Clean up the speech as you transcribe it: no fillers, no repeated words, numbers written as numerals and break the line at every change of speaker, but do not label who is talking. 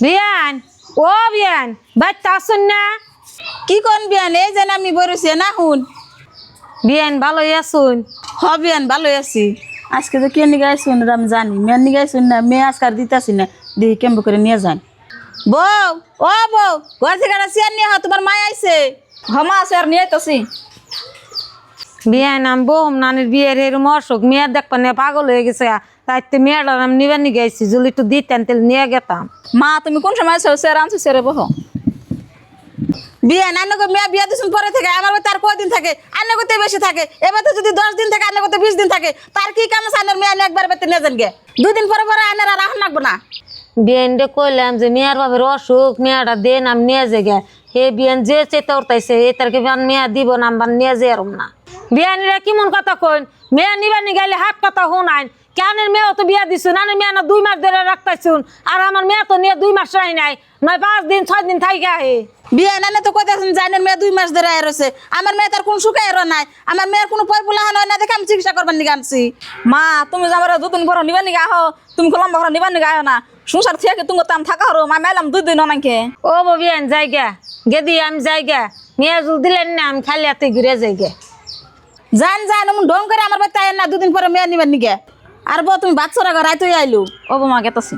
বিয়ান ও বিয়ান বাচ্চা আসুন না
কি কোন বিয়ান এই যেন আমি বলেছি না হুন
বিয়ান ভালোই আসুন
হ বিয়ান ভালোই আছি আজকে তো কে নিয়ে গাইছুন আমি জানি মেয়ের নিয়ে গাইছুন না মেয়ে আজকাল দিতেছি না দিয়ে কেমন করে নিয়ে যান বউ ও বউ ঘর থেকে একটা চেয়ার নিয়ে তোমার মা আইছে
হমা চেয়ার নিয়ে আইতাছি
বিয়ান আমি বহুম নানির বিয়ের এরম অসুখ মেয়ের দেখবা না পাগল হয়ে গেছে তাই তো মেয়েটা আমি নিবার নিয়ে গেছি যদি একটু দিতেন তাহলে নিয়ে গেতাম
মা তুমি কোন সময় আইছো চেয়ার আনছো চেয়ারে বহ
বিয়ান আন্নগো মেয়ে বিয়া দিছুন পরে থেকে আমার তার কয়দিন থাকে আন্নগোতে বেশি থাকে এবার তো যদি 10 দিন থাকে আন্নগোতে 20 দিন থাকে তার কি কাম আছে আন্নার মেয়ে একবার বেতে নিয়ে যান গে 2 দিন পরে পরে আন্নার আর রাখুন লাগবো না
বিয়ানটা কইলাম যে মেয়ের বাবার অসুখ মেয়েটা দেন আমি নিয়ে যে গে হে বিয়ান যে চেতে উঠতাইছে এই তারকে বিয়ান মেয়ে দিব না আমার নিয়ে যে এরম না বিয়ানিরা কেমন কথা কইন মেয়ে নিবার নি গেলে হাত কথা শুনাইন কেনের মেয়েও তো বিয়া দিছুন আনে মেয়ে না 2 মাস ধরে রাখতাইছুন আর আমার মেয়ে তো নিয়ে 2 মাস রাই নাই নয় 5 দিন 6 দিন থাইকে আহে
বিয়ান আনে তো কইতাছেন যে আন্নার মেয়ে 2 মাস ধরে আইরছে আমার মেয়ে তার কোন সুখে এর নাই আমার মেয়ের কোনো পয়পুলা হয় না দেখে আমি চিকিৎসা করবার নিয়ে আনছি
মা তুমি যে আমার 2 দিন পর নিবার নিগা আহ তুমি লম্বা করে নিবার নিগা আহ না সংসার থেকে তুমি তাম থাকা হরো মা মেলাম 2 দিন অনাকে
ও বিয়ান জায়গা গেদি আমি জায়গা মেয়ে জুল দিলেন না আমি খালি হাতে ঘুরে যাইগে
জান জান এমন ঢং করে আমার বাড়িতে আয় না 2 দিন পরে মেয়ে নিবার নিগে আর বউ তুমি বাচ্চারা ঘর রাইতে আইলু
ও মা গেতাছি